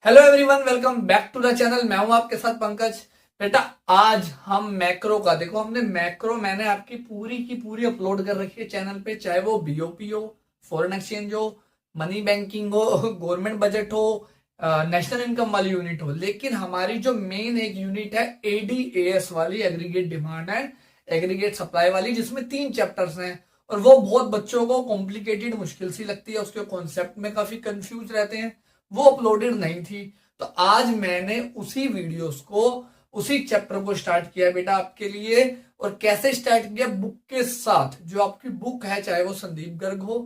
Hello everyone, welcome back to the channel. मैं हूं आपके साथ पंकज। बेटा, आज हम मैक्रो का देखो, हमने मैक्रो मैंने आपकी पूरी की पूरी अपलोड कर रखी है चैनल पे, चाहे वो बीओपी हो, फॉरेन एक्सचेंज हो, मनी बैंकिंग हो, गवर्नमेंट बजट हो, नेशनल इनकम वाली यूनिट हो। लेकिन हमारी जो मेन एक यूनिट है एडीएएस वाली, aggregate demand and aggregate supply वाली, जिसमें 3 चैप्टर्स हैं और वो बहुत बच्चों को कॉम्प्लिकेटेड मुश्किल सी लगती है, उसके कॉन्सेप्ट में काफी कंफ्यूज रहते हैं, वो अपलोडेड नहीं थी। तो आज मैंने उसी वीडियोस को, उसी चैप्टर को स्टार्ट किया बेटा आपके लिए। और कैसे स्टार्ट किया? बुक के साथ। जो आपकी बुक है, चाहे वो संदीप गर्ग हो,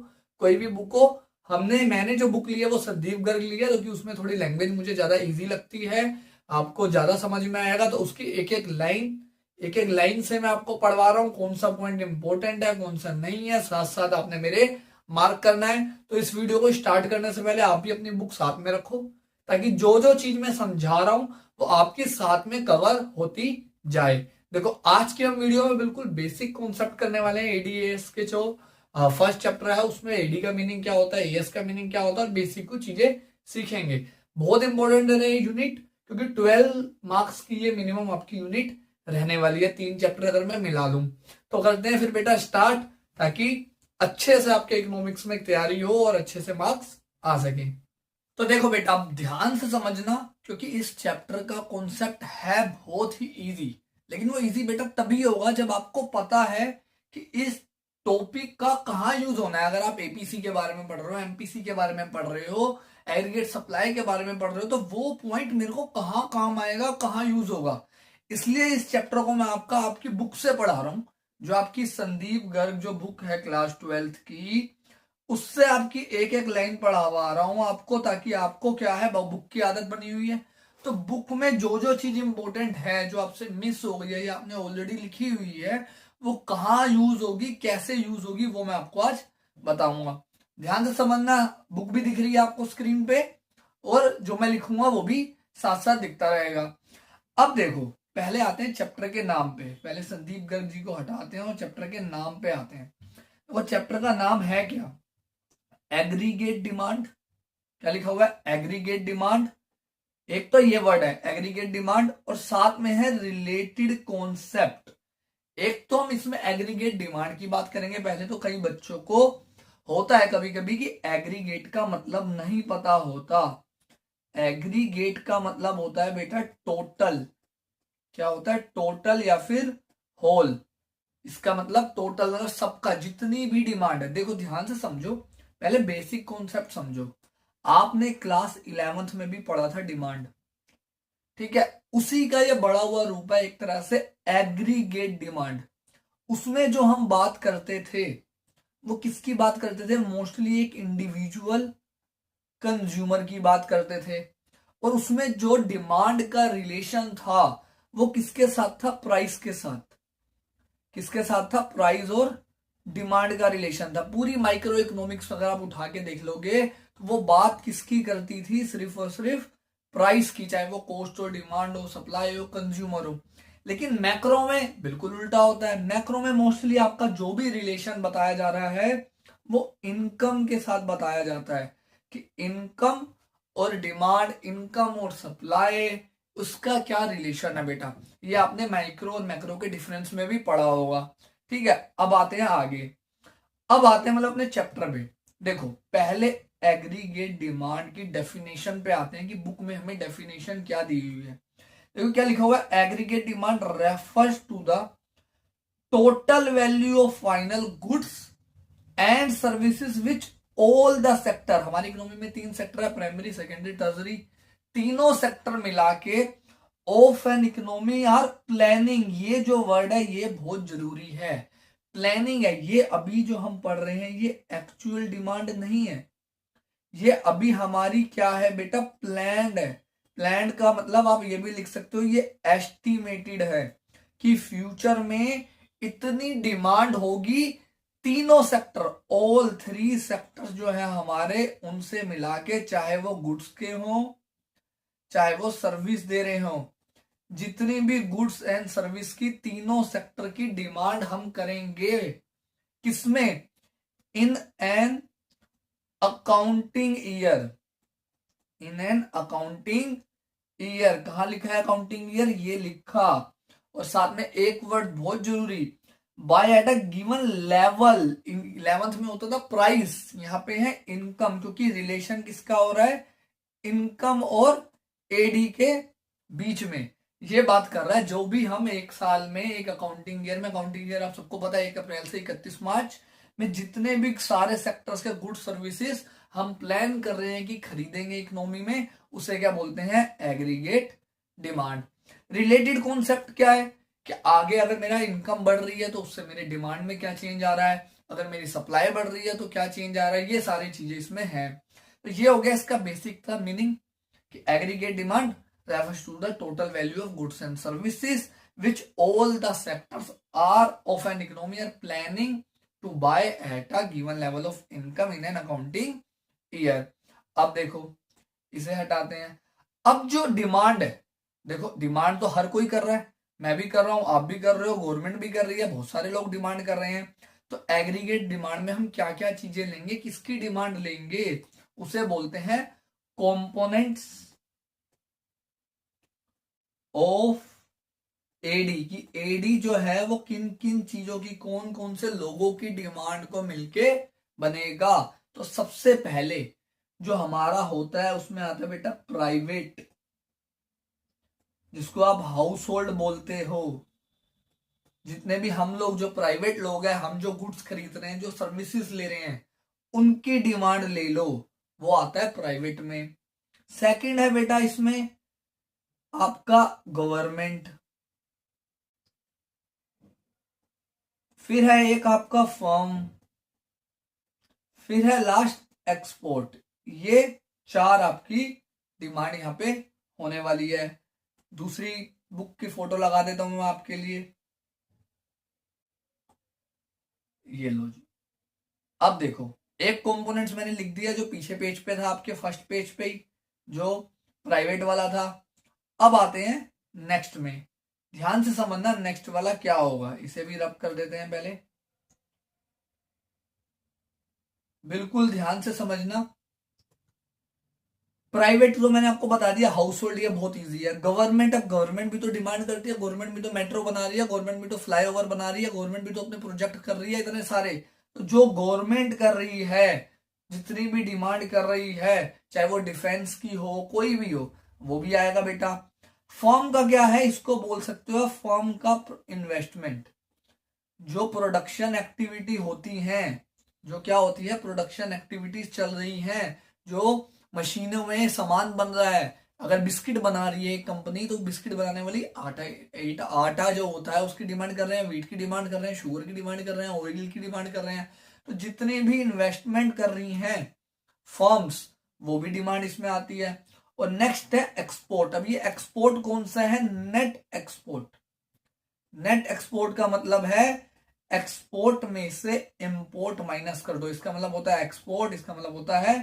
कोई भी बुक हो, मैंने जो बुक ली है वो संदीप गर्ग ली है, क्योंकि उसमें थोड़ी लैंग्वेज मुझे ज्यादा इजी लगती है, आपको ज्यादा समझ में आएगा। तो उसकी एक एक लाइन से मैं आपको पढ़वा रहा हूँ, कौन सा पॉइंट इंपॉर्टेंट है, कौन सा नहीं है, साथ साथ आपने मेरे मार्क करना है। तो इस वीडियो को स्टार्ट करने से पहले आप भी अपनी बुक साथ में रखो, ताकि जो जो चीज मैं समझा रहा हूं वो आपके साथ में कवर होती जाए। देखो, आज के हम वीडियो में बिल्कुल बेसिक कॉन्सेप्ट करने वाले हैं। एडीएस के जो फर्स्ट चैप्टर है, उसमें एडी का मीनिंग क्या होता है, एएस का मीनिंग क्या होता है, और बेसिक कुछ चीजें सीखेंगे। बहुत इंपॉर्टेंट है ये यूनिट, क्योंकि 12 मार्क्स की ये मिनिमम आपकी यूनिट रहने वाली है, 3 चैप्टर अगर मैं मिला लूं। तो करते हैं फिर बेटा स्टार्ट, ताकि अच्छे से आपके इकोनॉमिक्स में तैयारी हो और अच्छे से मार्क्स आ सके। तो देखो बेटा, आप ध्यान से समझना, क्योंकि इस चैप्टर का कॉन्सेप्ट है बहुत ही इजी। लेकिन वो इजी बेटा तभी होगा जब आपको पता है कि इस टॉपिक का कहाँ यूज होना है। अगर आप एपीसी के बारे में पढ़ रहे हो, एमपीसी के बारे में पढ़ रहे हो, एग्रीगेट सप्लाई के बारे में पढ़ रहे हो, तो वो पॉइंट मेरे को कहाँ काम आएगा, कहाँ यूज होगा। इसलिए इस चैप्टर को मैं आपकी बुक से पढ़ा रहा हूं, जो आपकी संदीप गर्ग जो बुक है क्लास 12th की, उससे आपकी एक एक लाइन पढ़ावा रहा हूं आपको, ताकि आपको क्या है, बुक की आदत बनी हुई है। तो बुक में जो जो चीज इंपॉर्टेंट है, जो आपसे मिस हो गई है या आपने ऑलरेडी लिखी हुई है, वो कहाँ यूज होगी, कैसे यूज होगी, वो मैं आपको आज बताऊंगा। ध्यान से समझना। बुक भी दिख रही है आपको स्क्रीन पे, और जो मैं लिखूंगा वो भी साथ साथ दिखता रहेगा। अब देखो, पहले आते हैं चैप्टर के नाम पे। पहले संदीप गर्ग जी को हटाते हैं और चैप्टर के नाम पे आते हैं। वो चैप्टर का नाम है क्या? Aggregate demand. क्या लिखा हुआ है? Aggregate demand. एक तो ये वर्ड है एग्रीगेट डिमांड, और साथ में है रिलेटेड कॉन्सेप्ट। एक तो हम इसमें एग्रीगेट डिमांड की बात करेंगे पहले। तो कई बच्चों को होता है कभी कभी कि एग्रीगेट का मतलब नहीं पता होता। एग्रीगेट का मतलब होता है बेटा टोटल। क्या होता है? टोटल या फिर होल। इसका मतलब टोटल, मतलब सबका, जितनी भी डिमांड है। देखो ध्यान से समझो, पहले बेसिक कॉन्सेप्ट समझो। आपने क्लास 11th में भी पढ़ा था डिमांड, ठीक है? उसी का ये बड़ा हुआ रूप है एक तरह से, एग्रीगेट डिमांड। उसमें जो हम बात करते थे, वो किसकी बात करते थे? मोस्टली एक इंडिविजुअल कंज्यूमर की बात करते थे। और उसमें जो डिमांड का रिलेशन था, वो किसके साथ था? प्राइस के साथ। किसके साथ था? प्राइस और डिमांड का रिलेशन था। पूरी माइक्रो इकोनॉमिक्स अगर आप उठा के देख लोगे, तो वो बात किसकी करती थी? सिर्फ और सिर्फ प्राइस की, चाहे वो कॉस्ट हो, डिमांड हो, सप्लाई हो, कंज्यूमर हो। लेकिन मैक्रो में बिल्कुल उल्टा होता है। मैक्रो में मोस्टली आपका जो भी रिलेशन बताया जा रहा है, वो इनकम के साथ बताया जाता है, कि इनकम और डिमांड, इनकम और सप्लाई, उसका क्या रिलेशन है बेटा। ये आपने माइक्रो और मैक्रो के डिफरेंस में भी पढ़ा होगा, ठीक है? अब आते हैं आगे। अब आते हैं मतलब अपने चैप्टर में। देखो, पहले एग्रीगेट डिमांड की डेफिनेशन पे आते हैं, कि बुक में हमें डेफिनेशन क्या दी हुई है। देखो क्या लिखा हुआ है? Aggregate demand refers to the total value of final goods and services which all the sector, हमारी इकोनॉमी में 3 सेक्टर है, प्राइमरी, सेकेंडरी, टर्सरी, तीनों सेक्टर मिला के of an economy are planning. ये जो वर्ड है ये बहुत जरूरी है। प्लानिंग है ये। अभी जो हम पढ़ रहे हैं ये एक्चुअल डिमांड नहीं है, ये अभी हमारी क्या है बेटा? प्लान्ड है। प्लान्ड का मतलब आप ये भी लिख सकते हो, ये एस्टिमेटेड है, कि फ्यूचर में इतनी डिमांड होगी। तीनों सेक्टर, ऑल 3 सेक्टर्स जो है हमारे, उनसे मिला के, चाहे वो गुड्स के हों, चाहे वो सर्विस दे रहे हों, जितनी भी गुड्स एंड सर्विस की, तीनों सेक्टर की डिमांड हम करेंगे। किसमें? In an accounting year. In an accounting year. कहाँ लिखा है अकाउंटिंग ईयर, ये लिखा। और साथ में एक वर्ड बहुत जरूरी, by at a given level. 11th में होता था प्राइस, यहाँ पे है इनकम, क्योंकि रिलेशन किसका हो रहा है, इनकम और एडी के बीच में ये बात कर रहा है। जो भी हम एक साल में, एक अकाउंटिंग ईयर में, अकाउंटिंग ईयर आप सबको पता है 1 अप्रैल से 31 मार्च में जितने भी सारे सेक्टर्स के गुड सर्विसेज हम प्लान कर रहे हैं कि खरीदेंगे इकोनॉमी में, उसे क्या बोलते हैं, एग्रीगेट डिमांड। रिलेटेड कॉन्सेप्ट क्या है कि आगे अगर मेरा इनकम बढ़ रही है तो उससे मेरे डिमांड में क्या चेंज आ रहा है, अगर मेरी सप्लाई बढ़ रही है तो क्या चेंज आ रहा है, ये सारी चीजें इसमें है। तो ये हो गया इसका बेसिक था मीनिंग कि aggregate demand refers to the total value of goods and services which all the sectors are of an economy are planning to buy at a given level of income in an accounting year। अब देखो इसे हटाते हैं। अब जो demand है, देखो demand तो हर कोई कर रहा है, मैं भी कर रहा हूं, आप भी कर रहे हो, गवर्नमेंट भी कर रही है, बहुत सारे लोग डिमांड कर रहे हैं। तो एग्रीगेट डिमांड में हम क्या क्या चीजें लेंगे, किसकी डिमांड लेंगे, उसे बोलते हैं कॉम्पोनेंट्स ऑफ एडी। की एडी जो है वो किन किन चीजों की, कौन कौन से लोगों की डिमांड को मिलके बनेगा। तो सबसे पहले जो हमारा होता है उसमें आता है बेटा प्राइवेट, जिसको आप हाउस होल्ड बोलते हो। जितने भी हम लोग जो प्राइवेट लोग हैं, हम जो गुड्स खरीद रहे हैं, जो सर्विसेज ले रहे हैं, उनकी डिमांड ले लो, वो आता है प्राइवेट में। सेकंड है बेटा इसमें आपका गवर्नमेंट, फिर है एक आपका फर्म, फिर है लास्ट एक्सपोर्ट। ये 4 आपकी डिमांड यहां पे होने वाली है। दूसरी बुक की फोटो लगा देता हूं मैं आपके लिए, ये लो जी। अब देखो एक कंपोनेंट्स मैंने लिख दिया जो पीछे पेज पे था, आपके फर्स्ट पेज पे ही, जो प्राइवेट वाला था। अब आते हैं नेक्स्ट में, ध्यान से समझना नेक्स्ट वाला क्या होगा। इसे भी रब कर देते हैं पहले, बिल्कुल ध्यान से समझना। प्राइवेट तो मैंने आपको बता दिया, हाउस होल्ड, ये बहुत इजी है। गवर्नमेंट, अब गवर्नमेंट भी तो डिमांड करती है, गवर्नमेंट भी तो मेट्रो बना रही है, गवर्नमेंट भी तो फ्लाईओवर बना रही है, गवर्नमेंट भी तो अपने प्रोजेक्ट कर रही है इतने सारे। तो जो गवर्नमेंट कर रही है, जितनी भी डिमांड कर रही है, चाहे वो डिफेंस की हो, कोई भी हो, वो भी आएगा बेटा। फर्म का क्या है, इसको बोल सकते हो फर्म का इन्वेस्टमेंट। जो प्रोडक्शन एक्टिविटी होती है, जो क्या होती है, प्रोडक्शन एक्टिविटीज चल रही हैं, जो मशीनों में सामान बन रहा है। अगर बिस्किट बना रही है एक कंपनी, तो बिस्किट बनाने वाली आटा जो होता है उसकी डिमांड कर रहे हैं, व्हीट की डिमांड कर रहे हैं, शुगर की डिमांड कर रहे हैं, ऑयल की डिमांड कर रहे हैं। तो जितने भी इन्वेस्टमेंट कर रही हैं फर्म्स, वो भी डिमांड इसमें आती है। और नेक्स्ट है एक्सपोर्ट। अब ये एक्सपोर्ट कौन सा है, नेट एक्सपोर्ट। नेट एक्सपोर्ट का मतलब है एक्सपोर्ट में से इंपोर्ट माइनस कर दो, इसका मतलब होता है एक्सपोर्ट, इसका मतलब होता है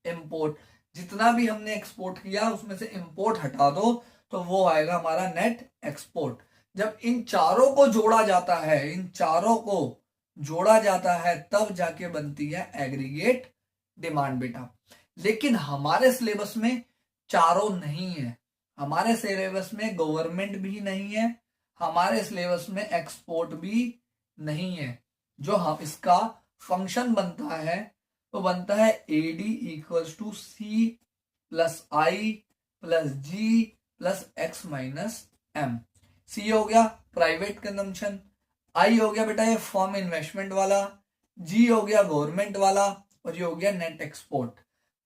इंपोर्ट। जितना भी हमने एक्सपोर्ट किया उसमें से इंपोर्ट हटा दो, तो वो आएगा हमारा नेट एक्सपोर्ट। जब इन चारों को जोड़ा जाता है, इन चारों को जोड़ा जाता है, तब जाके बनती है एग्रीगेट डिमांड बेटा। लेकिन हमारे सिलेबस में चारों नहीं है, हमारे सिलेबस में गवर्नमेंट भी नहीं है, हमारे सिलेबस में एक्सपोर्ट भी नहीं है। जो हम इसका फंक्शन बनता है तो बनता है AD equals to C plus I plus G plus X minus M. C हो गया प्राइवेट कंजम्पशन, आई हो गया बेटा ये फर्म इन्वेस्टमेंट वाला, जी हो गया गवर्नमेंट वाला, और ये हो गया नेट एक्सपोर्ट।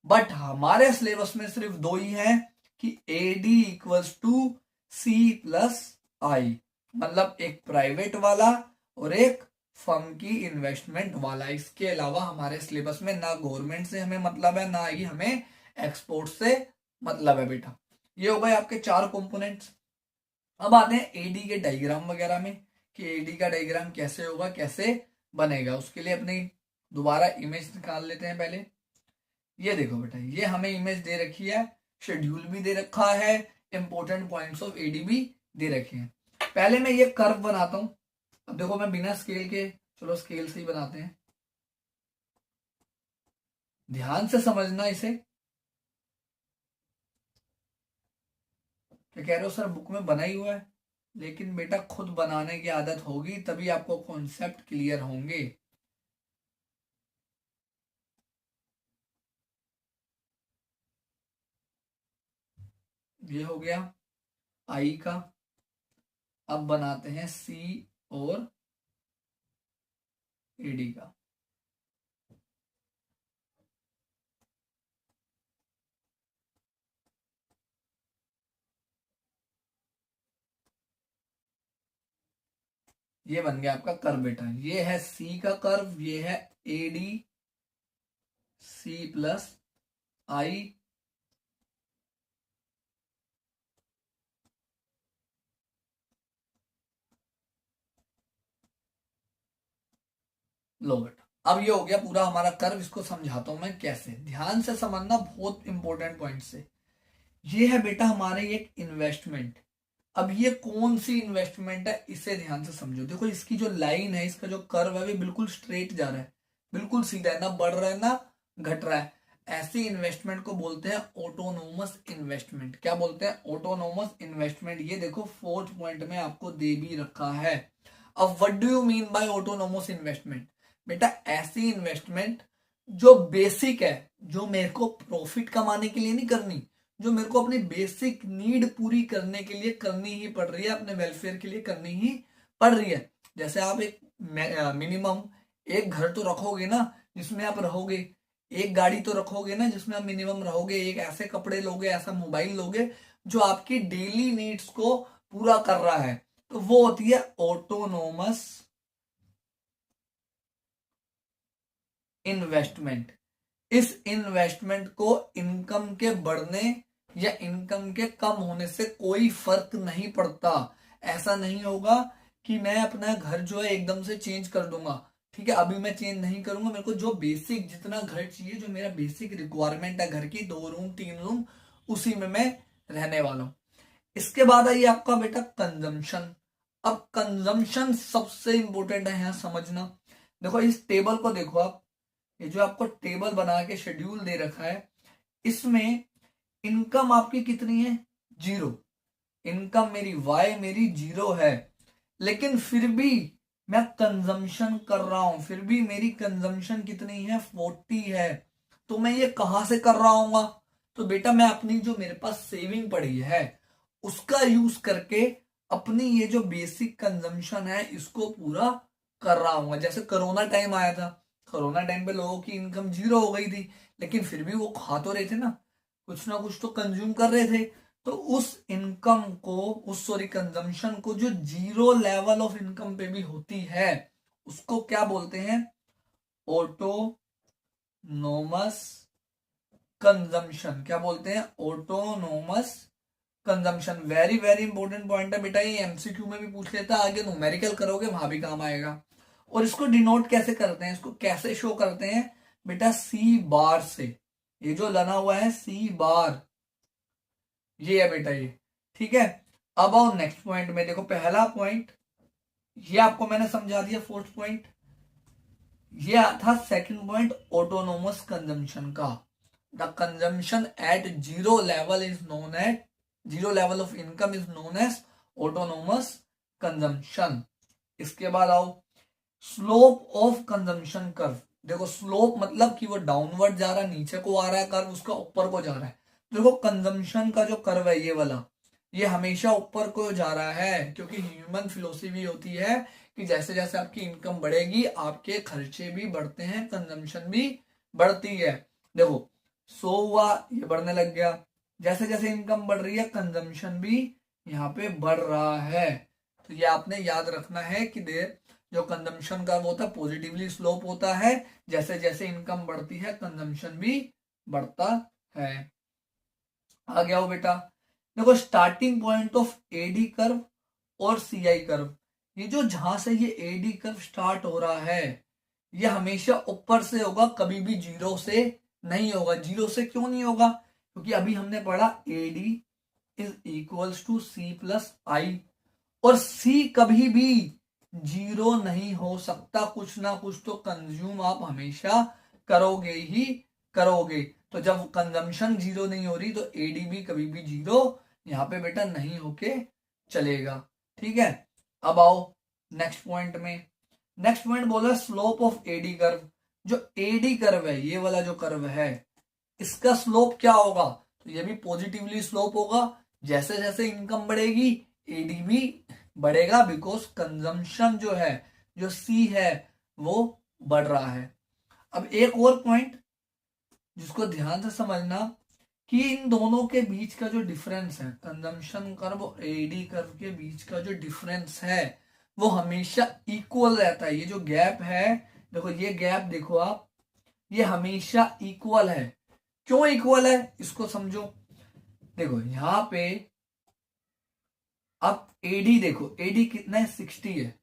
बट हमारे सिलेबस में सिर्फ 2 ही है कि AD equals to C plus I, मतलब एक प्राइवेट वाला और एक फर्म की इन्वेस्टमेंट वाला। इसके अलावा हमारे सिलेबस में ना गवर्नमेंट से हमें मतलब है, ना ही हमें एक्सपोर्ट से मतलब है बेटा। ये हो गए आपके 4 कंपोनेंट्स। अब आते हैं एडी के डायग्राम वगैरह में कि एडी का डायग्राम कैसे होगा, कैसे बनेगा। उसके लिए अपनी दोबारा इमेज निकाल लेते हैं पहले। ये देखो बेटा, ये हमें इमेज दे रखी है, शेड्यूल भी दे रखा है, इंपॉर्टेंट पॉइंट्स ऑफ एडी भी दे रखे हैं। पहले मैं ये कर्व बनाता हूं। अब देखो मैं बिना स्केल के, चलो स्केल से ही बनाते हैं, ध्यान से समझना इसे। क्या कह रहे हो सर बुक में बना ही हुआ है, लेकिन बेटा खुद बनाने की आदत होगी तभी आपको कॉन्सेप्ट क्लियर होंगे। ये हो गया आई का। अब बनाते हैं सी और एडी का। ये बन गया आपका कर्व बेटा। ये है सी का कर्व, ये है एडी सी प्लस आई। लो बेटा अब ये हो गया पूरा हमारा कर्व। इसको समझाता हूं मैं कैसे, ध्यान से समझना, बहुत इंपॉर्टेंट पॉइंट से। ये है बेटा हमारे एक इन्वेस्टमेंट। अब ये कौन सी इन्वेस्टमेंट है इसे ध्यान से समझो। देखो इसकी जो लाइन है, इसका जो कर्व है, वो बिल्कुल स्ट्रेट जा रहा है, बिल्कुल सीधा है, ना बढ़ रहा है ना घट रहा है। ऐसी इन्वेस्टमेंट को बोलते हैं ऑटोनोमस इन्वेस्टमेंट। क्या बोलते हैं? Autonomous investment. ये देखो फोर्थ पॉइंट में आपको दे भी रखा है। अब what do you mean by autonomous investment? बेटा ऐसी इन्वेस्टमेंट जो बेसिक है, जो मेरे को प्रॉफिट कमाने के लिए नहीं करनी, जो मेरे को अपनी बेसिक नीड पूरी करने के लिए करनी ही पड़ रही है, अपने वेलफेयर के लिए करनी ही पड़ रही है। जैसे आप एक मिनिमम एक घर तो रखोगे ना जिसमें आप रहोगे, एक गाड़ी तो रखोगे ना जिसमें आप मिनिमम रहोगे, एक ऐसे कपड़े लोगे, ऐसा मोबाइल लोगे जो आपकी डेली नीड्स को पूरा कर रहा है, तो वो होती है ऑटोनोमस इन्वेस्टमेंट। इस इन्वेस्टमेंट को इनकम के बढ़ने या इनकम के कम होने से कोई फर्क नहीं पड़ता। ऐसा नहीं होगा कि मैं अपना घर जो है एकदम से चेंज कर दूंगा, ठीक है, अभी मैं चेंज नहीं करूंगा, मेरे को जो बेसिक जितना घर चाहिए, जो मेरा बेसिक रिक्वायरमेंट है घर की, 2 रूम 3 रूम, उसी में मैं रहने वाला हूं। इसके बाद आइए आपका बेटा कंजम्पशन। अब कंजम्पशन सबसे इंपॉर्टेंट है यहां समझना। देखो इस टेबल को देखो आप, ये जो आपको टेबल बना के शेड्यूल दे रखा है, इसमें इनकम आपकी कितनी है? 0। इनकम मेरी वाई मेरी 0 है, लेकिन फिर भी मैं कंजम्पशन कर रहा हूं, फिर भी मेरी कंजम्पशन कितनी है? 40 है। तो मैं ये कहां से कर रहा हूँ? तो बेटा मैं अपनी जो मेरे पास सेविंग पड़ी है उसका यूज करके अपनी ये जो बेसिक कंजम्पशन है इसको पूरा कर रहा हूं। जैसे कोरोना टाइम आया था, कोरोना टाइम पे लोगों की इनकम 0 हो गई थी, लेकिन फिर भी वो खा तो रहे थे ना कुछ तो कंज्यूम कर रहे थे। तो उस इनकम को, उस सॉरी कंजम्पशन को, जो 0 लेवल ऑफ इनकम पे भी होती है, उसको क्या बोलते हैं? Autonomous consumption. क्या बोलते हैं? Autonomous consumption. Very very important point है बेटा, ये एमसीक्यू में भी पूछ लेता है, आगे न्यूमेरिकल करोगे वहां भी काम आएगा। और इसको डिनोट कैसे करते हैं, इसको कैसे शो करते हैं बेटा? सी बार से। ये जो लना हुआ है सी बार, ये है बेटा ये, ठीक है। अब आओ नेक्स्ट पॉइंट में। देखो पहला पॉइंट ये आपको मैंने समझा दिया, फोर्थ पॉइंट ये था। सेकंड पॉइंट ऑटोनोमस कंजम्पशन का। The consumption at 0 level is known at 0 level of income is known as autonomous consumption. इसके बाद आओ स्लोप ऑफ कंजम्पशन कर्व। देखो स्लोप मतलब कि वो डाउनवर्ड जा रहा है, नीचे को आ रहा है कर्व, उसका ऊपर को जा रहा है। देखो कंजम्पशन का जो कर्व है ये वाला, ये हमेशा ऊपर को जा रहा है, क्योंकि ह्यूमन फिलोसफी होती है कि जैसे जैसे आपकी इनकम बढ़ेगी आपके खर्चे भी बढ़ते हैं, कंजम्पशन भी बढ़ती है। देखो 100 हुआ, ये बढ़ने लग गया। जैसे जैसे इनकम बढ़ रही है कंजम्पशन भी यहाँ पे बढ़ रहा है। तो ये आपने याद रखना है कि जो कंजम्पशन का वो होता है पॉजिटिवली स्लोप होता है, जैसे जैसे इनकम बढ़ती है कंजम्पशन भी बढ़ता है। आ गया हो बेटा। देखो starting point of AD curve और सीआई कर्व, ये जो जहां से ये एडी कर्व स्टार्ट हो रहा है ये हमेशा ऊपर से होगा, कभी भी 0 से नहीं होगा। 0 से क्यों नहीं होगा? क्योंकि अभी हमने पढ़ा AD is equals to C plus I, और सी कभी भी 0 नहीं हो सकता। कुछ ना कुछ तो कंज्यूम आप हमेशा करोगे ही करोगे। तो जब कंजम्पशन 0 नहीं हो रही तो एडी भी कभी भी 0 यहाँ पे बेटा नहीं होके चलेगा। ठीक है, अब आओ नेक्स्ट पॉइंट में। नेक्स्ट पॉइंट बोला स्लोप ऑफ एडी कर्व। जो एडी कर्व है, ये वाला जो कर्व है, इसका स्लोप क्या होगा? तो ये भी पॉजिटिवली स्लोप होगा। जैसे जैसे इनकम बढ़ेगी एडी भी बढ़ेगा, बिकॉज कंजम्पशन जो है, जो सी है, वो बढ़ रहा है। अब एक और पॉइंट जिसको ध्यान से समझना कि इन दोनों के बीच का जो डिफरेंस है, कंजम्पशन कर्व और एडी कर्व के बीच का जो डिफरेंस है, वो हमेशा इक्वल रहता है। ये जो गैप है, देखो ये गैप देखो आप, ये हमेशा इक्वल है। क्यों इक्वल है इसको समझो। देखो यहां पे अब एडी देखो, एडी कितना है? 60 है।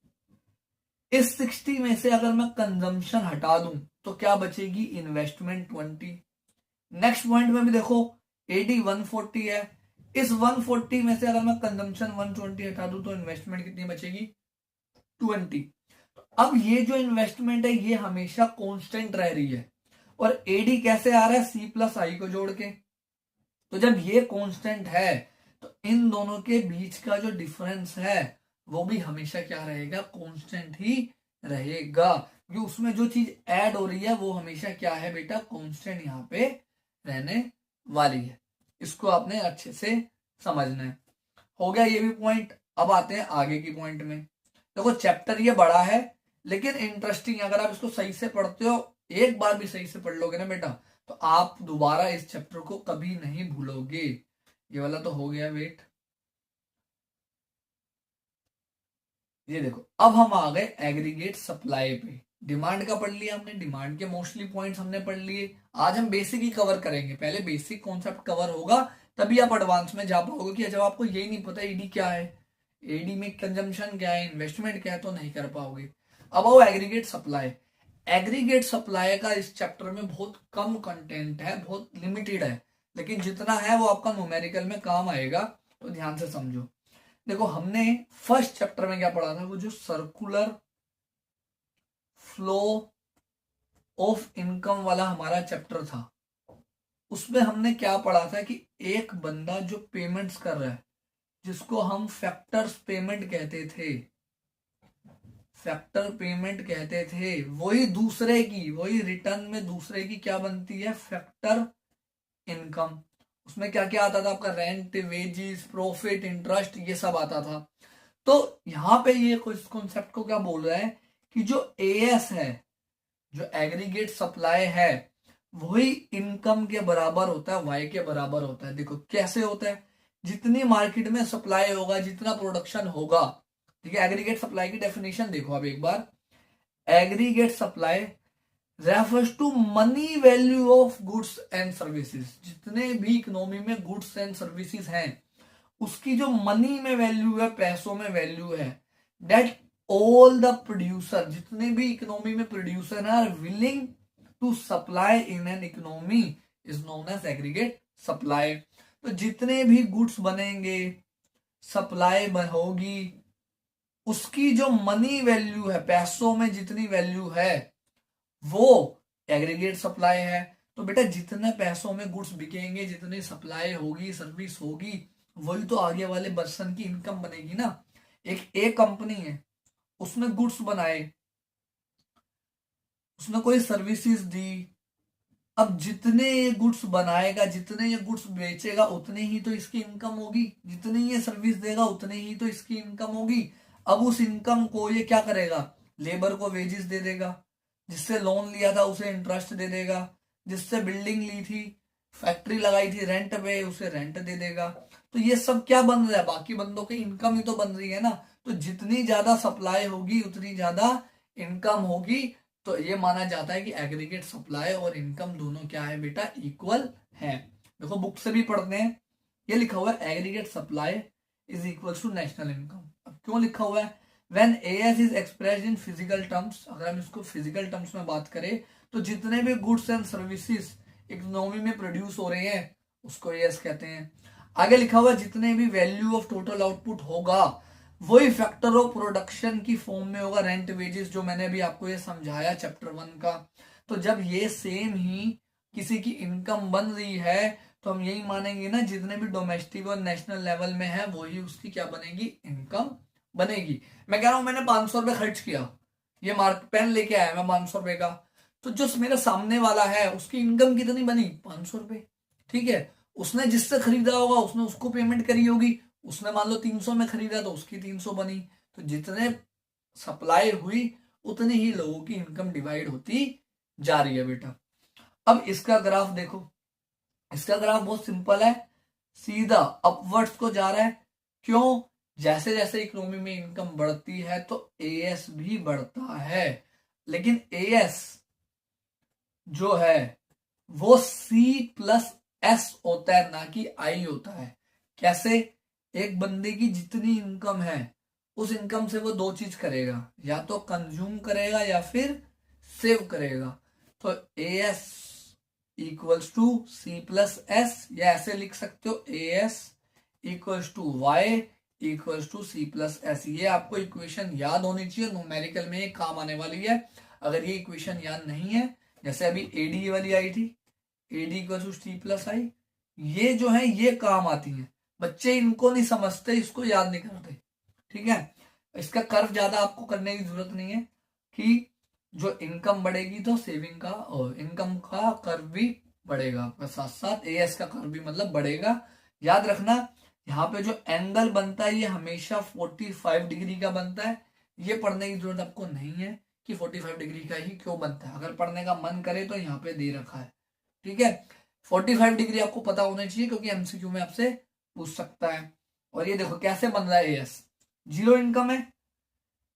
इस 60 में से अगर मैं कंजम्पशन हटा दूं तो क्या बचेगी? इन्वेस्टमेंट 20। नेक्स्ट पॉइंट में भी देखो एडी 140 है। इस 140 में से अगर मैं कंजम्पशन 120 हटा दूं तो इन्वेस्टमेंट कितनी बचेगी? 20। अब ये जो इन्वेस्टमेंट है ये हमेशा कांस्टेंट रह रही है, और एडी कैसे आ रहा है? सी प्लस आई को जोड़ के। तो जब ये कांस्टेंट है तो इन दोनों के बीच का जो डिफरेंस है वो भी हमेशा क्या रहेगा? कांस्टेंट ही रहेगा, क्योंकि उसमें जो चीज ऐड हो रही है वो हमेशा क्या है बेटा? कांस्टेंट यहाँ पे रहने वाली है। इसको आपने अच्छे से समझना है। हो गया ये भी पॉइंट। अब आते हैं आगे की पॉइंट में। देखो चैप्टर ये बड़ा है लेकिन इंटरेस्टिंग। अगर आप इसको सही से पढ़ते हो, एक बार भी सही से पढ़ लोगे ना बेटा, तो आप दोबारा इस चैप्टर को कभी नहीं भूलोगे। ये वाला तो हो गया, वेट। ये देखो अब हम आ गए एग्रीगेट सप्लाई पे। डिमांड का पढ़ लिया हमने, डिमांड के मोस्टली पॉइंट्स हमने पढ़ लिए। आज हम बेसिक ही कवर करेंगे। पहले बेसिक कॉन्सेप्ट कवर होगा तभी आप एडवांस में जा पाओगे। कि जब आपको यही नहीं पता ईडी क्या है, एडी में कंजम्पशन क्या है, इन्वेस्टमेंट क्या है, तो नहीं कर पाओगे। अब आओ एग्रीगेट सप्लाई। एग्रीगेट सप्लाई का इस चैप्टर में बहुत कम कंटेंट है, बहुत लिमिटेड है, लेकिन जितना है वो आपका न्यूमेरिकल में काम आएगा, तो ध्यान से समझो। देखो हमने फर्स्ट चैप्टर में क्या पढ़ा था? वो जो सर्कुलर फ्लो ऑफ इनकम वाला हमारा चैप्टर था, उसमें हमने क्या पढ़ा था कि एक बंदा जो पेमेंट्स कर रहा है, जिसको हम फैक्टर्स पेमेंट कहते थे, फैक्टर पेमेंट कहते थे, वही दूसरे की, वही रिटर्न में दूसरे की क्या बनती है? Factor income. उसमें क्या क्या आता था आपका? रेंट, वेजेस, प्रॉफिट, इंटरेस्ट, ये सब आता था। तो यहां पे ये कुछ कॉन्सेप्ट को क्या बोल रहा है कि जो एएस है, जो एग्रीगेट सप्लाई है, वही इनकम के बराबर होता है, वाई के बराबर होता है। देखो कैसे होता है? जितनी मार्केट में सप्लाई होगा, जितना प्रोडक्शन होगा, ठीक है। एग्रीगेट सप्लाई की डेफिनेशन देखो अब एक बार। Aggregate supply refers to money value of goods and services. जितने भी इकोनॉमी में गुड्स एंड सर्विसेज हैं, उसकी जो मनी में वैल्यू है, पैसों में वैल्यू है, दैट ऑल द प्रोड्यूसर, जितने भी इकोनॉमी में producer are willing to supply in an economy is known as aggregate supply. तो जितने भी गुड्स बनेंगे, सप्लाई होगी, उसकी जो मनी वैल्यू है, पैसों में जितनी वैल्यू है, वो एग्रीगेट सप्लाई है। तो बेटा जितने पैसों में गुड्स बिकेंगे, जितनी सप्लाई होगी, सर्विस होगी, वही तो आगे वाले पर्सन की इनकम बनेगी ना। एक कंपनी है, उसने गुड्स बनाए, उसने कोई सर्विसेज दी। अब जितने ये गुड्स बनाएगा, जितने ये गुड्स बेचेगा, उतने ही तो इसकी इनकम होगी। जितनी ये सर्विस देगा उतने ही तो इसकी इनकम होगी। अब उस इनकम को ये क्या करेगा? लेबर को वेजेस दे देगा, जिससे लोन लिया था उसे इंटरेस्ट दे देगा, जिससे बिल्डिंग ली थी, फैक्ट्री लगाई थी रेंट पे, उसे रेंट दे देगा। तो ये सब क्या बन रहा है? बाकी बंदों की इनकम ही तो बन रही है ना। तो जितनी ज्यादा सप्लाई होगी उतनी ज्यादा इनकम होगी। तो ये माना जाता है कि एग्रीगेट सप्लाई और इनकम दोनों क्या है बेटा? इक्वल है। देखो बुक से भी पढ़ते हैं, ये लिखा हुआ है aggregate supply is equal to national income. अब क्यों लिखा हुआ है? When AS is expressed in physical terms, अगर हम इसको फिजिकल टर्म्स में बात करें, तो जितने भी गुड्स एंड सर्विसेज इकोनॉमी में प्रोड्यूस हो रहे हैं उसको AS कहते हैं। आगे लिखा हुआ जितने भी वैल्यू ऑफ टोटल आउटपुट होगा, वही फैक्टर ऑफ प्रोडक्शन की फॉर्म में होगा, रेंट, वेजेस, जो मैंने अभी आपको ये समझाया चैप्टर 1 का। तो जब ये सेम ही किसी की इनकम बन रही है तो हम यही मानेंगे ना, जितने भी डोमेस्टिक और नेशनल लेवल में है वही उसकी क्या बनेगी, इनकम बनेगी। मैं कह रहा हूं मैंने 500 रुपये खर्च किया, ये मार्क पेन लेके आया मैं 500 रुपये का, तो जो मेरे सामने वाला है उसकी इनकम कितनी बनी, 500 रुपये। ठीक है, उसने जिससे खरीदा होगा उसने उसको पेमेंट करी होगी, उसने मान लो 300 में खरीदा तो उसकी 300 बनी। तो जितने सप्लाई हुई उतनी ही लोगों की इनकम डिवाइड होती जा रही है बेटा। अब इसका ग्राफ देखो, इसका ग्राफ बहुत सिंपल है, सीधा अपवर्ड्स को जा रहा है। क्यों, जैसे जैसे इकोनॉमी में इनकम बढ़ती है तो एएस भी बढ़ता है, लेकिन एएस जो है वो सी प्लस एस होता है, ना कि आई होता है। कैसे, एक बंदे की जितनी इनकम है उस इनकम से वो दो चीज करेगा, या तो कंज्यूम करेगा या फिर सेव करेगा। तो AS equals to C plus S, या ऐसे लिख सकते हो AS equals to Y equals to C plus S. ये आपको इक्वेशन याद होनी चाहिए, न्यूमेरिकल में ये काम आने वाली है। अगर ये इक्वेशन याद नहीं है, जैसे अभी एडी वाली आई थी, AD equals to C plus I, ये जो है ये काम आती है। बच्चे इनको नहीं समझते, इसको याद नहीं करते। ठीक है, इसका कर्व ज्यादा आपको करने की जरूरत नहीं है कि जो इनकम बढ़ेगी तो सेविंग का और इनकम का कर्व भी बढ़ेगा आपका, साथ साथ एएस का कर्व भी मतलब बढ़ेगा। याद रखना, यहाँ पे जो एंगल बनता है ये हमेशा 45 डिग्री का बनता है। ये पढ़ने की जरूरत आपको नहीं है कि 45 डिग्री का ही क्यों बनता है, अगर पढ़ने का मन करे तो यहाँ पे दे रखा है। ठीक है, 45 डिग्री आपको पता होना चाहिए क्योंकि एमसीक्यू में आपसे पूछ सकता है। और ये देखो कैसे बन रहा है एएस, जीरो इनकम है,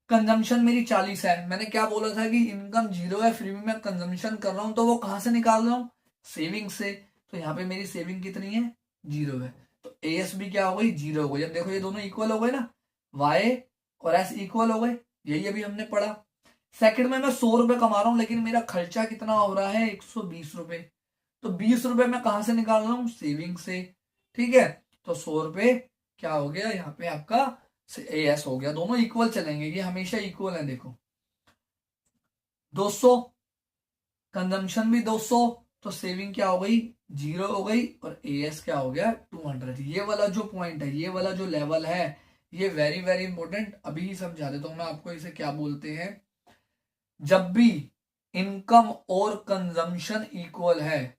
कंजम्पशन मेरी 40 है। मैंने क्या बोला था कि इनकम जीरो है फिर भी मैं कंजम्पशन कर रहा हूं, तो वो कहां से निकाल रहा हूं, सेविंग से। तो यहाँ पे मेरी सेविंग कितनी है, जीरो है, तो एएस भी क्या हो गई, जीरो हो गई। जब देखो ये दोनों इक्वल हो गए ना, वाई और एस इक्वल हो गए, यही अभी हमने पढ़ा। सेकंड में मैं 100 रुपए कमा रहा हूं, लेकिन मेरा खर्चा कितना हो रहा है, 120 रुपए। तो 20 रुपए मैं कहां से निकाल रहा हूं, सेविंग से। ठीक है, तो 100 रुपए क्या हो गया यहाँ पे आपका एएस हो गया। दोनों इक्वल चलेंगे, ये हमेशा इक्वल है। देखो 200, कंजम्पशन भी 200, तो सेविंग क्या हो गई, जीरो हो गई, और एएस क्या हो गया, 200। ये वाला जो पॉइंट है, ये वाला जो लेवल है, ये वेरी वेरी इंपॉर्टेंट। अभी ही समझा देता हूं मैं आपको इसे क्या बोलते हैं। जब भी इनकम और कंजम्पशन इक्वल है,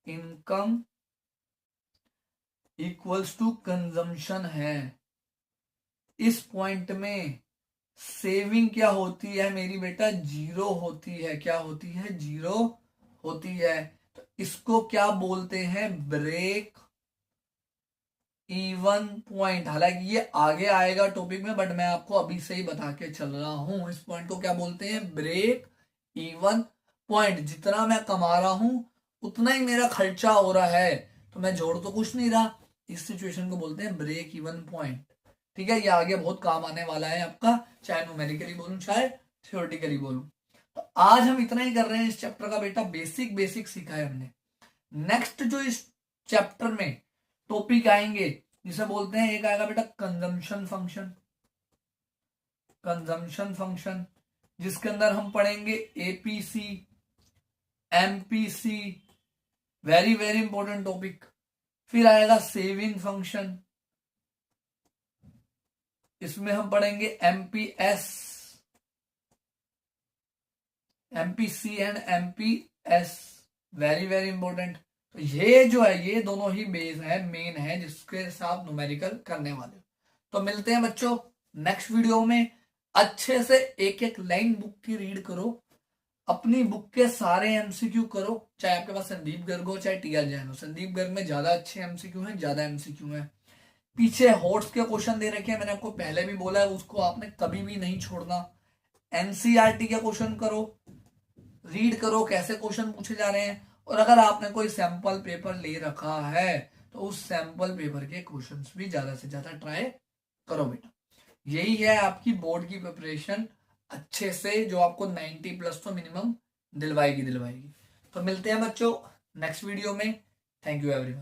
इनकम इक्वल्स टू कंजम्पशन है, इस पॉइंट में सेविंग क्या होती है मेरी बेटा, जीरो होती है। क्या होती है, जीरो होती है। तो इसको क्या बोलते हैं, ब्रेक इवन पॉइंट। हालांकि ये आगे आएगा टॉपिक में, बट मैं आपको अभी से ही बता के चल रहा हूं, इस पॉइंट को क्या बोलते हैं, ब्रेक इवन पॉइंट। जितना मैं कमा रहा हूं उतना ही मेरा खर्चा हो रहा है, तो मैं जोड़ तो कुछ नहीं रहा। इस सिचुएशन को बोलते हैं ब्रेक इवन पॉइंट। ठीक है, ये आगे बहुत काम आने वाला है आपका, चाहे न्यूमेरिकली बोलूं चाहे थ्योरेटिकली बोलूं। तो आज हम इतना ही कर रहे हैं इस चैप्टर का बेटा, बेसिक बेसिक सीखा है हमने। नेक्स्ट जो इस चैप्टर में टॉपिक आएंगे जिसे बोलते हैं, एक आएगा बेटा कंजम्पशन फंक्शन। कंजम्पशन फंक्शन जिसके अंदर हम पढ़ेंगे APC, MPC, very very important topic. फिर आएगा सेविंग फंक्शन, इसमें हम पढ़ेंगे MPS, MPC and MPS, very very important. तो ये जो है ये दोनों ही बेस है, मेन है, जिसके साथ न्यूमेरिकल करने वाले। तो मिलते हैं बच्चों नेक्स्ट वीडियो में। अच्छे से एक एक लाइन बुक की रीड करो, अपनी बुक के सारे एमसीक्यू करो, चाहे आपके पास संदीप गर्ग हो चाहे टीआर जैन हो। संदीप गर्ग में ज्यादा अच्छे एमसीक्यू हैं, ज्यादा एमसीक्यू हैं। पीछे हॉट्स के क्वेश्चन दे रखे हैं, मैंने आपको पहले भी बोला है, उसको आपने कभी भी नहीं छोड़ना। एनसीईआरटी के क्वेश्चन करो, रीड करो कैसे क्वेश्चन पूछे जा रहे हैं, और अगर आपने कोई सैंपल पेपर ले रखा है तो उस सैंपल पेपर के क्वेश्चंस भी ज्यादा से ज्यादा ट्राई करो बेटा। यही है आपकी बोर्ड की प्रिपरेशन अच्छे से, जो आपको 90 प्लस तो मिनिमम दिलवाएगी। तो मिलते हैं बच्चों नेक्स्ट वीडियो में। Thank you everyone.